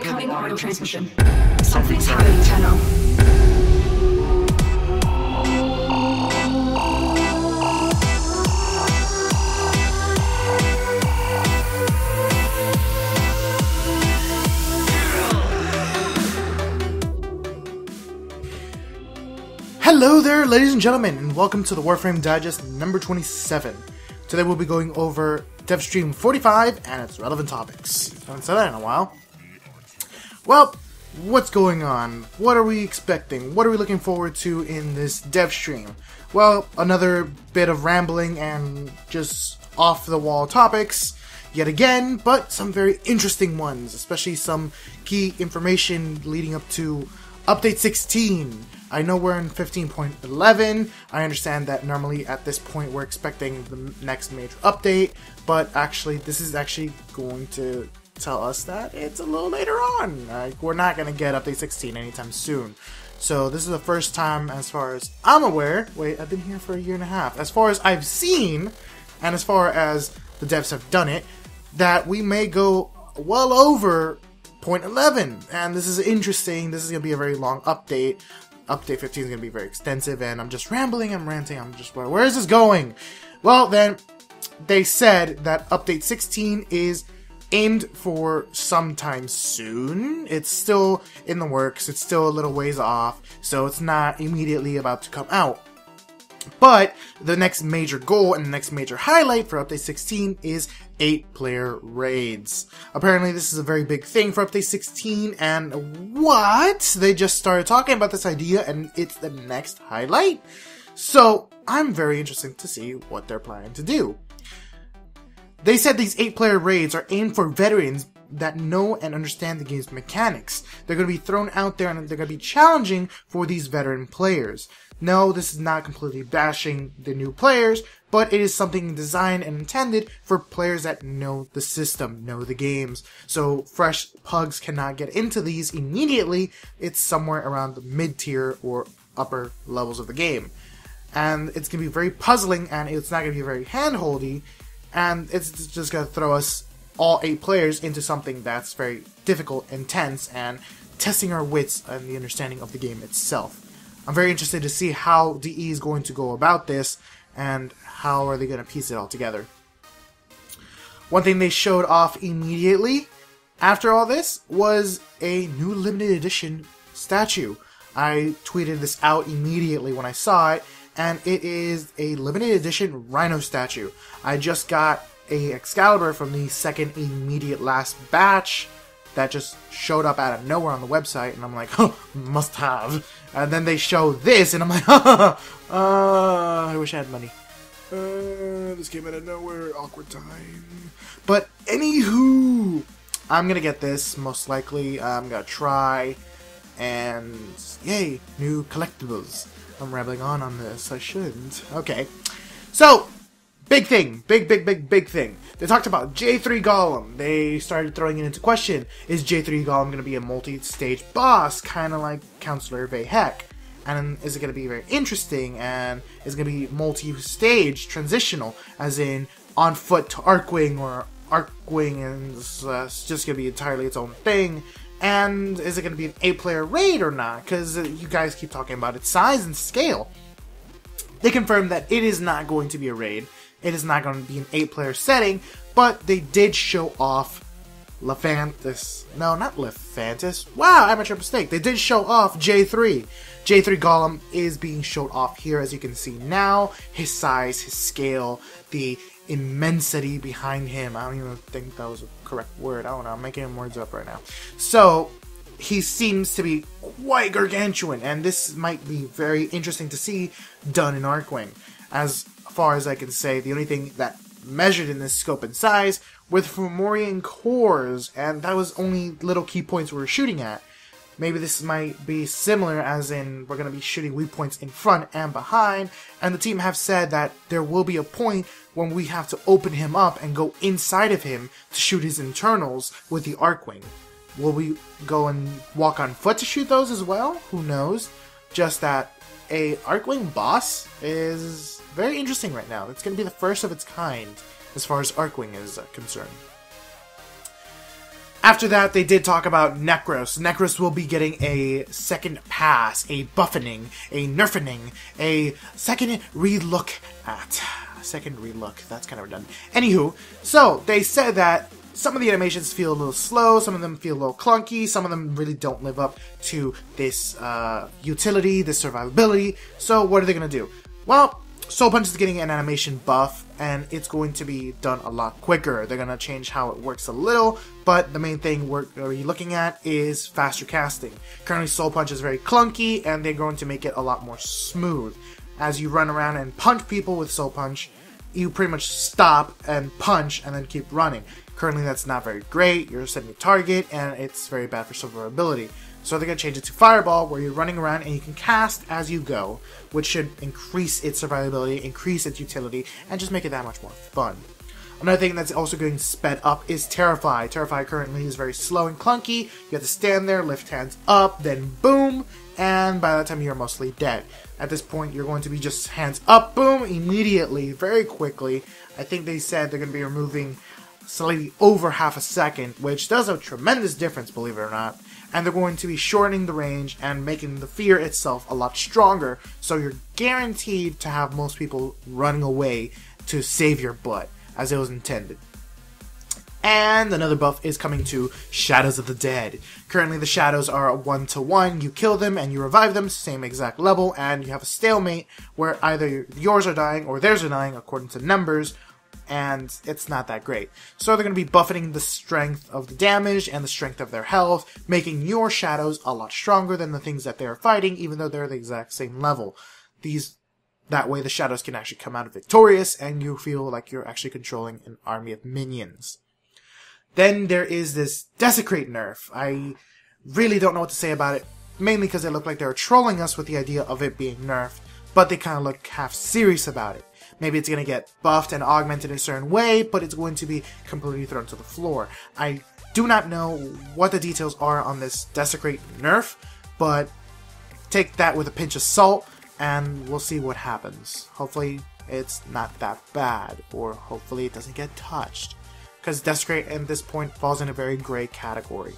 Incoming audio transmission. Something's happening, Tenno. Hello there, ladies and gentlemen, and welcome to the Warframe Digest number 27. Today we'll be going over Devstream 45 and its relevant topics. Haven't said that in a while. Well, what's going on? What are we expecting? What are we looking forward to in this Devstream? Well, another bit of rambling and just off-the-wall topics yet again, but some very interesting ones, especially some key information leading up to Update 16. I know we're in 15.11. I understand that normally at this point we're expecting the next major update, but actually this is actually going to tell us that it's a little later on. We're not going to get Update 16 anytime soon. So this is the first time, as far as I'm aware, wait, I've been here for a year and a half, as far as I've seen, and as far as the devs have done it, that we may go well over 0.11, and this is interesting. This is going to be a very long update. Update 15 is going to be very extensive, and I'm just rambling, I'm ranting, I'm just, where is this going? Well, then, they said that Update 16 is aimed for sometime soon. It's still in the works, it's still a little ways off, so it's not immediately about to come out. But the next major goal and the next major highlight for Update 16 is 8-player raids. Apparently this is a very big thing for Update 16, and what? They just started talking about this idea and it's the next highlight? So I'm very interested to see what they're planning to do. They said these 8-player raids are aimed for veterans that know and understand the game's mechanics. They're going to be thrown out there and they're going to be challenging for these veteran players. No, this is not completely bashing the new players, but it is something designed and intended for players that know the system, know the games. So fresh pugs cannot get into these immediately. It's somewhere around the mid-tier or upper levels of the game. And it's going to be very puzzling, and it's not going to be very hand-holdy, and it's just going to throw us, all 8 players, into something that's very difficult, intense, and testing our wits and the understanding of the game itself. I'm very interested to see how DE is going to go about this, and how are they going to piece it all together. One thing they showed off immediately after all this was a new limited edition statue. I tweeted this out immediately when I saw it, and it is a limited edition Rhino statue. I just got a Excalibur from the second immediate last batch that just showed up out of nowhere on the website, and I'm like, oh, must have. And then they show this, and I'm like, I wish I had money. This came out of nowhere, awkward time. But anywho, I'm gonna get this, most likely. I'm gonna try, and yay, new collectibles. I'm rambling on this, I shouldn't. Okay, so, big thing, big thing. They talked about J3 Golem. They started throwing it into question. Is J3 Golem going to be a multi-stage boss, kind of like Counselor Vancattë? And is it going to be very interesting? And is it going to be multi-stage, transitional, as in on foot to Arcwing, or Arcwing and it's just going to be entirely its own thing? And is it going to be an 8-player raid or not? Because you guys keep talking about its size and scale. They confirmed that it is not going to be a raid. It is not going to be an 8-player setting, but they did show off Lephantis. No, not Lephantis. Wow, amateur mistake. They did show off J3. J3 Golem is being showed off here, as you can see now. His size, his scale, the immensity behind him. I don't even think that was a correct word. I don't know. I'm making words up right now. So, he seems to be quite gargantuan, and this might be very interesting to see done in Arcwing. As far as I can say, the only thing that measured in this scope and size were the Fomorian cores, and that was only little key points we were shooting at. Maybe this might be similar, as in we're going to be shooting weak points in front and behind, and the team have said that there will be a point when we have to open him up and go inside of him to shoot his internals with the Arcwing. Will we go and walk on foot to shoot those as well? Who knows? Just that a Arcwing boss is very interesting right now. It's going to be the first of its kind as far as Arcwing is concerned. After that, they did talk about Necros. Necros will be getting a second pass, a buffening, a nerfening, a second relook at. A second relook. That's kind of redundant. Anywho, so they said that some of the animations feel a little slow, some of them feel a little clunky, some of them really don't live up to this utility, this survivability. So what are they going to do? Well, Soul Punch is getting an animation buff, and it's going to be done a lot quicker. They're going to change how it works a little, but the main thing we're looking at is faster casting. Currently, Soul Punch is very clunky, and they're going to make it a lot more smooth. As you run around and punch people with Soul Punch, you pretty much stop and punch and then keep running. Currently, that's not very great. You're setting a target, and it's very bad for survivability. So they're going to change it to Fireball, where you're running around and you can cast as you go, which should increase its survivability, increase its utility, and just make it that much more fun. Another thing that's also getting sped up is Terrify. Terrify currently is very slow and clunky. You have to stand there, lift hands up, then boom, and by that time you're mostly dead. At this point, you're going to be just hands up, boom, immediately, very quickly. I think they said they're going to be removing slightly over half a second, which does a tremendous difference, believe it or not. And they're going to be shortening the range and making the fear itself a lot stronger, so you're guaranteed to have most people running away to save your butt, as it was intended. And another buff is coming to Shadows of the Dead. Currently the shadows are 1-to-1, you kill them and you revive them, same exact level, and you have a stalemate where either yours are dying or theirs are dying according to numbers, and it's not that great. So they're going to be buffeting the strength of the damage and the strength of their health, making your shadows a lot stronger than the things that they're fighting, even though they're the exact same level. That way the shadows can actually come out victorious, and you feel like you're actually controlling an army of minions. Then there is this Desecrate nerf. I really don't know what to say about it, mainly because they look like they're trolling us with the idea of it being nerfed, but they kind of look half serious about it. Maybe it's going to get buffed and augmented in a certain way, but it's going to be completely thrown to the floor. I do not know what the details are on this Desecrate nerf, but take that with a pinch of salt, and we'll see what happens. Hopefully it's not that bad, or hopefully it doesn't get touched, because Desecrate at this point falls in a very gray category.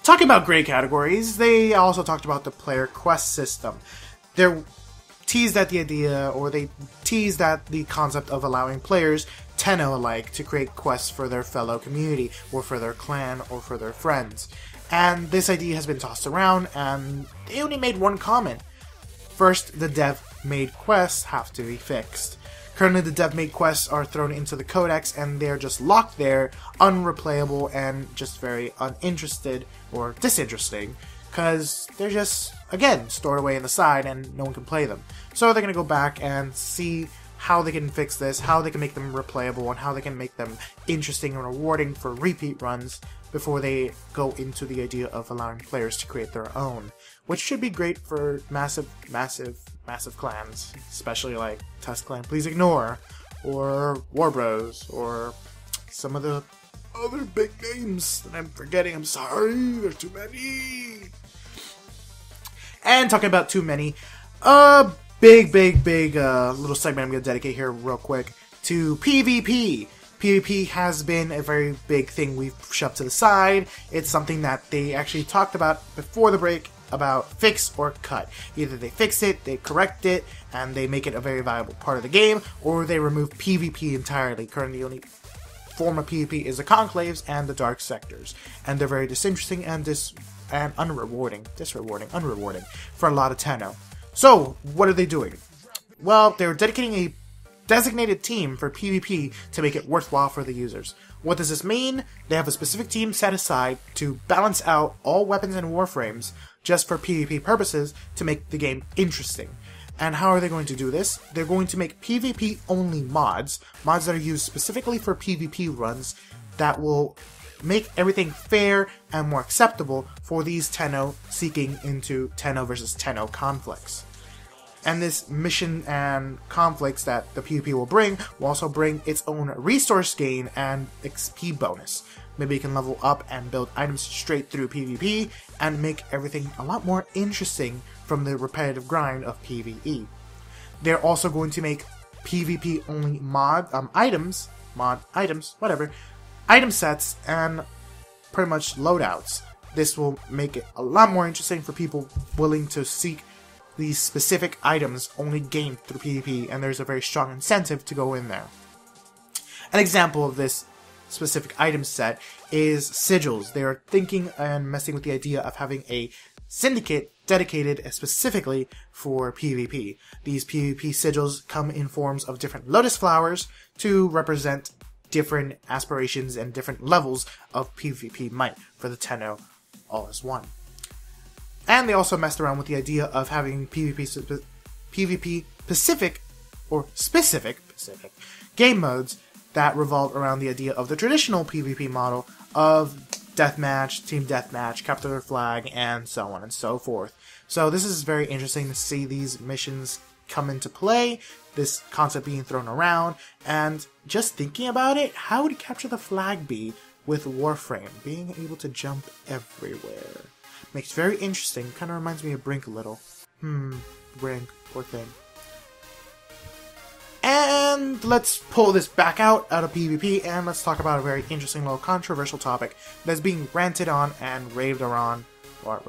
Talking about gray categories, they also talked about the player quest system. They're teased at the idea, or they teased at the concept of allowing players, Tenno alike, to create quests for their fellow community, or for their clan, or for their friends. And this idea has been tossed around, and they only made one comment. First, the dev-made quests have to be fixed. Currently, the dev-made quests are thrown into the codex, and they're just locked there, unreplayable, and just very uninterested, or disinteresting, because they're just, again, stored away in the side and no one can play them. So they're going to go back and see how they can fix this, how they can make them replayable, and how they can make them interesting and rewarding for repeat runs before they go into the idea of allowing players to create their own, which should be great for massive clans, especially like Tusk Clan Please Ignore, or War Bros, or some of the other big names that I'm forgetting. I'm sorry, there's too many. And talking about too many, big little segment I'm going to dedicate here real quick to PvP. PvP has been a very big thing we've shoved to the side. It's something that they actually talked about before the break about fix or cut. Either they fix it, they correct it, and they make it a very viable part of the game, or they remove PvP entirely. Currently, the only form of PvP is the conclaves and the dark sectors, and they're very disinteresting and unrewarding for a lot of Tenno. So, what are they doing? Well, they're dedicating a designated team for PvP to make it worthwhile for the users. What does this mean? They have a specific team set aside to balance out all weapons and warframes just for PvP purposes to make the game interesting. And how are they going to do this? They're going to make PvP-only mods that are used specifically for PvP runs that will make everything fair and more acceptable for these Tenno seeking into Tenno versus Tenno conflicts. And this mission and conflicts that the PvP will also bring its own resource gain and XP bonus. Maybe you can level up and build items straight through PvP and make everything a lot more interesting from the repetitive grind of PvE. They're also going to make PvP only item sets and pretty much loadouts. This will make it a lot more interesting for people willing to seek these specific items only gained through PvP, and there's a very strong incentive to go in there. An example of this specific item set is sigils. They are thinking and messing with the idea of having a syndicate dedicated specifically for PvP. These PvP sigils come in forms of different lotus flowers to represent different aspirations and different levels of PvP might for the Tenno all as one. And they also messed around with the idea of having PvP specific game modes that revolve around the idea of the traditional PvP model of deathmatch, team deathmatch, capture the flag, and so on and so forth. So this is very interesting to see these missions come into play, this concept being thrown around, and just thinking about it, how would capture the flag be with Warframe, being able to jump everywhere? Makes it very interesting. Kind of reminds me of Brink a little. Brink, poor thing. And let's pull this back out of PvP, and let's talk about a very interesting little controversial topic that's being ranted on and raved around, I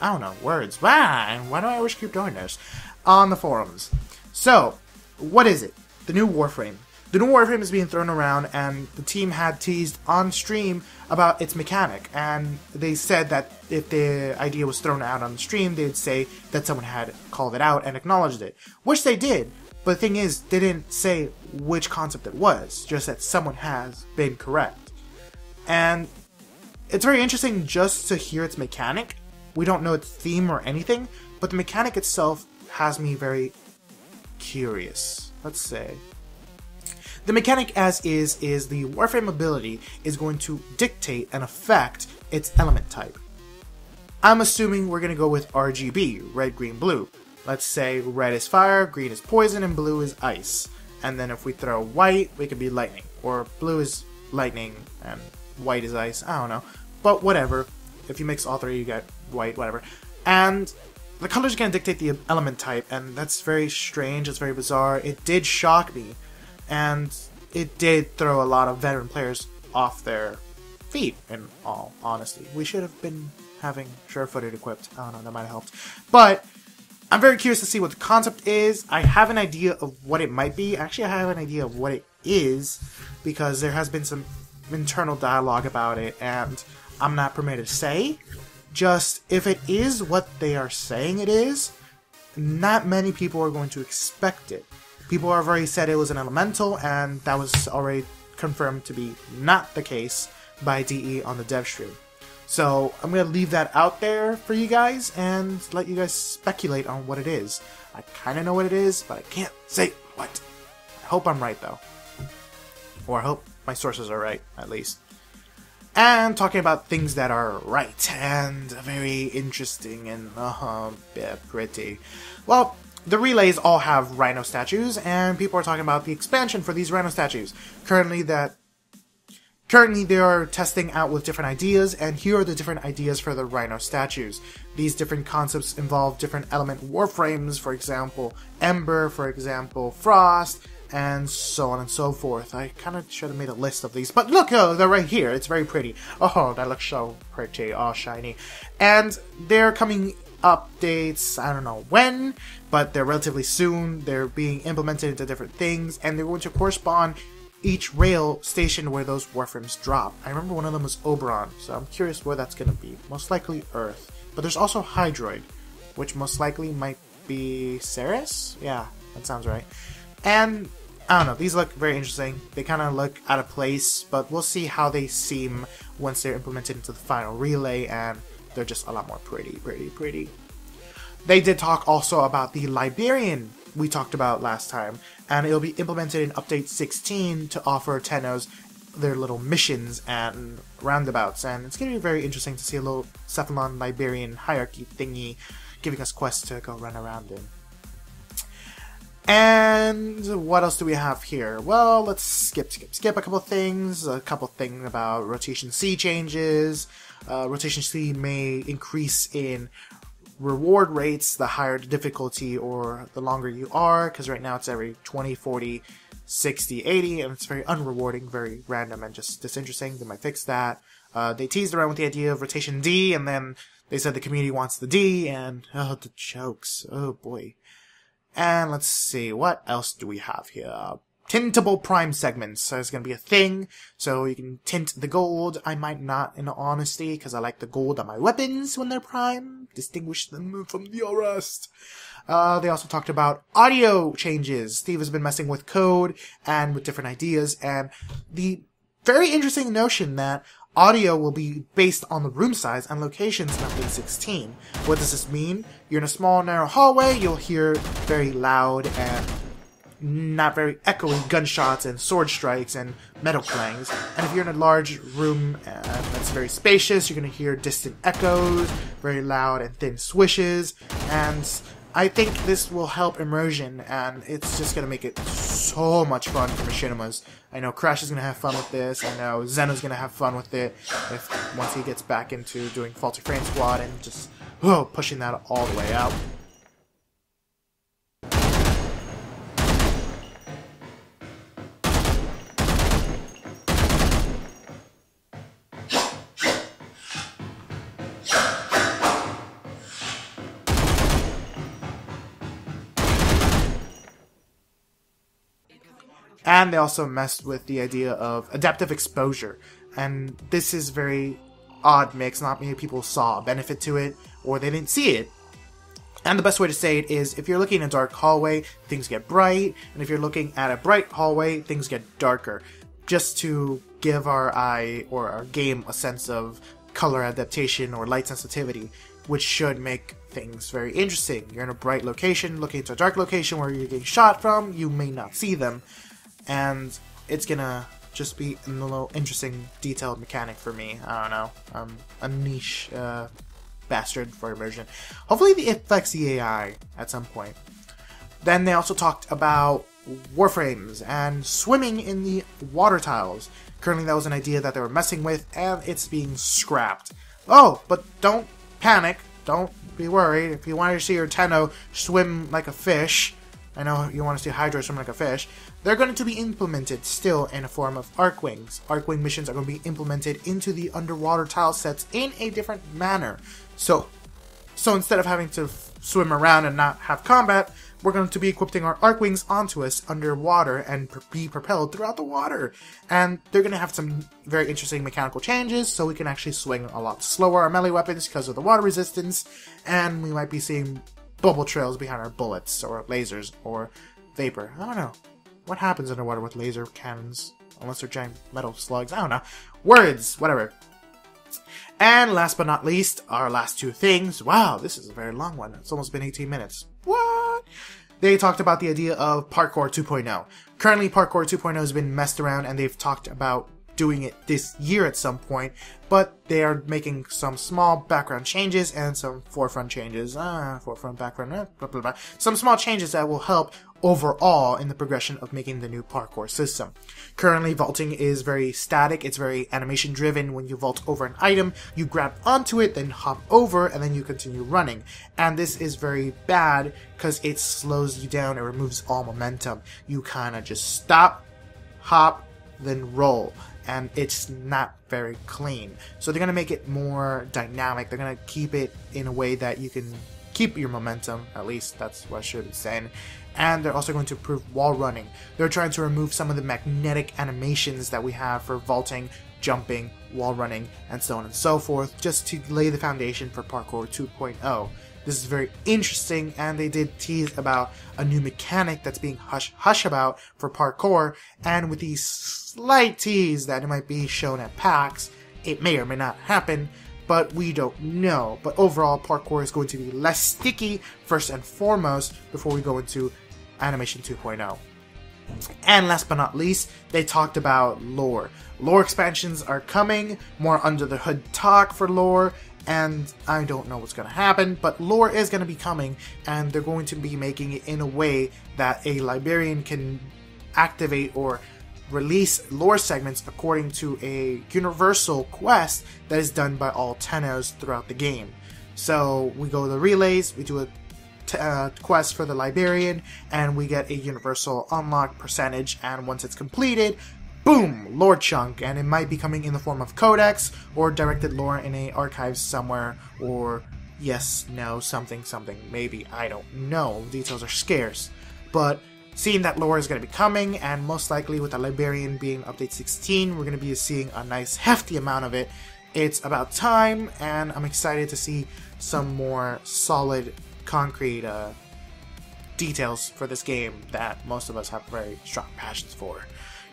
don't know, words. Why do I always keep doing this? On the forums. So, what is it? The new Warframe. The new Warframe is being thrown around, and the team had teased on stream about its mechanic, and they said that if the idea was thrown out on the stream, they'd say that someone had called it out and acknowledged it, which they did. But the thing is, they didn't say which concept it was, just that someone has been correct. And it's very interesting just to hear its mechanic. We don't know its theme or anything, but the mechanic itself has me very curious, let's say. The mechanic as is the Warframe ability is going to dictate and affect its element type. I'm assuming we're going to go with RGB, red, green, blue. Let's say red is fire, green is poison, and blue is ice. And then if we throw white, we could be lightning. Or blue is lightning, and white is ice, I don't know. But whatever, if you mix all three, you get white, whatever. And the colors are going to dictate the element type, and that's very strange, it's very bizarre. It did shock me, and it did throw a lot of veteran players off their feet, in all honesty. We should have been having sure-footed equipped, I don't know, that might have helped. But I'm very curious to see what the concept is. I have an idea of what it might be. Actually, I have an idea of what it is, because there has been some internal dialogue about it, and I'm not permitted to say. Just, if it is what they are saying it is, not many people are going to expect it. People have already said it was an elemental, and that was already confirmed to be not the case by DE on the Devstream. So I'm going to leave that out there for you guys and let you guys speculate on what it is. I kind of know what it is, but I can't say what. I hope I'm right, though. Or I hope my sources are right, at least. And talking about things that are right and very interesting and pretty. Well, the relays all have Rhino Statues, and people are talking about the expansion for these Rhino Statues. Currently they are testing out with different ideas, and here are the different ideas for the Rhino Statues. These different concepts involve different element Warframes, for example, Ember, for example, Frost, and so on and so forth. I kind of should have made a list of these, but look, oh, they're right here. It's very pretty. Oh, that looks so pretty. Oh, shiny. And they're coming updates, I don't know when, but they're relatively soon. They're being implemented into different things, and they're going to correspond each rail station where those Warframes drop. I remember one of them was Oberon, so I'm curious where that's going to be. Most likely Earth. But there's also Hydroid, which most likely might be Ceres? Yeah, that sounds right. And, I don't know, these look very interesting. They kind of look out of place, but we'll see how they seem once they're implemented into the final relay, and they're just a lot more pretty. They did talk also about the Liberian we talked about last time, and it'll be implemented in Update 16 to offer Tennos their little missions and roundabouts, and it's going to be very interesting to see a little Cephalon Liberian hierarchy thingy giving us quests to go run around in. And what else do we have here? Well, let's skip a couple things. A couple things about Rotation C changes. Rotation C may increase in reward rates the higher the difficulty or the longer you are, because right now it's every 20, 40, 60, 80, and it's very unrewarding, very random and just disinteresting. They might fix that. They teased around with the idea of rotation D, and then they said the community wants the D, and oh, the jokes. Oh boy. And let's see, what else do we have here? Tintable prime segments. So it's going to be a thing, so you can tint the gold. I might not, in all honesty, because I like the gold on my weapons when they're prime. Distinguish them from the rest. They also talked about audio changes. Steve has been messing with code and with different ideas, and the very interesting notion that audio will be based on the room size and locations in update 16. What does this mean? You're in a small, narrow hallway, you'll hear very loud and not very echoey gunshots and sword strikes and metal clangs. And if you're in a large room that's very spacious, you're going to hear distant echoes, very loud and thin swishes, and I think this will help immersion, and it's just going to make it so much fun for machinimas. I know Crash is going to have fun with this, I know Zeno's going to have fun with it once he gets back into doing Faulty Frame Squad and just pushing that all the way out. And they also messed with the idea of adaptive exposure. And this is very odd mix. Not many people saw a benefit to it, or they didn't see it. And the best way to say it is, if you're looking in a dark hallway, things get bright. And if you're looking at a bright hallway, things get darker. Just to give our eye or our game a sense of color adaptation or light sensitivity, which should make things very interesting. You're in a bright location, looking into a dark location where you're getting shot from, you may not see them. And it's gonna just be a little interesting, detailed mechanic for me. I don't know. A niche bastard for immersion. Hopefully it affects the AI at some point. Then they also talked about Warframes and swimming in the water tiles. Currently that was an idea that they were messing with, and it's being scrapped. Oh, but don't panic. Don't be worried. If you want to see your Tenno swim like a fish, I know you want to see Hydra swim like a fish, they're going to be implemented still in a form of Arcwings. Arcwing missions are going to be implemented into the underwater tile sets in a different manner. So instead of having to swim around and not have combat, we're going to be equipping our Arcwings onto us underwater and be propelled throughout the water. And they're going to have some very interesting mechanical changes, so we can actually swing a lot slower our melee weapons because of the water resistance, and we might be seeing bubble trails behind our bullets, or lasers, or vapor. I don't know. What happens underwater with laser cannons? Unless they're giant metal slugs. I don't know. Words! Whatever. And last but not least, our last two things. Wow, this is a very long one. It's almost been 18 minutes. What? They talked about the idea of Parkour 2.0. Currently, Parkour 2.0 has been messed around, and they've talked about doing it this year at some point, but they are making some small background changes and some forefront changes. Forefront, background, blah, blah, blah. Some small changes that will help overall in the progression of making the new parkour system. Currently, vaulting is very static. It's very animation driven. When you vault over an item, you grab onto it, then hop over, and then you continue running. And this is very bad because it slows you down. It removes all momentum. You kind of just stop, hop, then roll. And it's not very clean. So they're going to make it more dynamic. They're going to keep it in a way that you can keep your momentum. At least that's what I should be saying. And they're also going to improve wall running. They're trying to remove some of the magnetic animations that we have for vaulting, jumping, wall running, and so on and so forth, just to lay the foundation for Parkour 2.0. This is very interesting, and they did tease about a new mechanic that's being hush-hush about for Parkour, and with these slight tease that it might be shown at PAX, it may or may not happen, but we don't know. But overall, Parkour is going to be less sticky, first and foremost, before we go into Animation 2.0. And last but not least, they talked about lore. Lore expansions are coming, more under the hood talk for lore, and I don't know what's going to happen, but lore is going to be coming, and they're going to be making it in a way that a Liberian can activate or release lore segments according to a universal quest that is done by all Tennos throughout the game. So we go to the relays, we do a quest for the Liberian, and we get a universal unlock percentage, and once it's completed, boom, lore chunk, and it might be coming in the form of codex or directed lore in a archive somewhere, or yes, no, something, maybe, I don't know. Details are scarce. But seeing that lore is going to be coming, and most likely with the Liberian being update 16, we're going to be seeing a nice hefty amount of it. It's about time, and I'm excited to see some more solid, concrete details for this game that most of us have very strong passions for.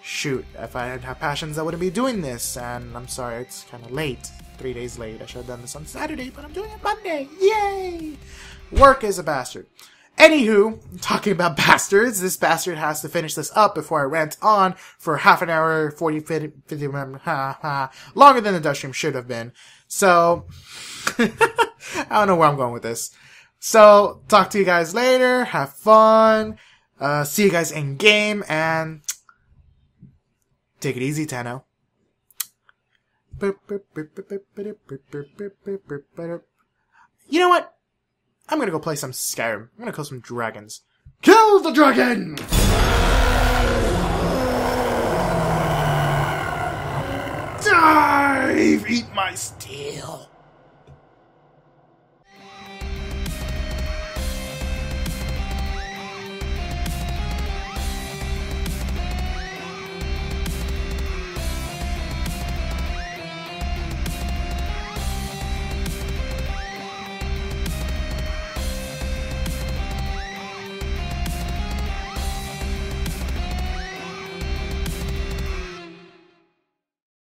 Shoot, if I didn't have passions, I wouldn't be doing this, and I'm sorry, it's kind of late. 3 days late. I should have done this on Saturday, but I'm doing it Monday. Yay! Work is a bastard. Anywho, talking about bastards, this bastard has to finish this up before I rant on for half an hour, 50 minutes, longer than the Devstream should have been. So, I don't know where I'm going with this. So, talk to you guys later, have fun, see you guys in game, and take it easy, Tenno. You know what? I'm gonna go play some Skyrim. I'm gonna kill some dragons. Kill the dragon! Dive! Eat my steel!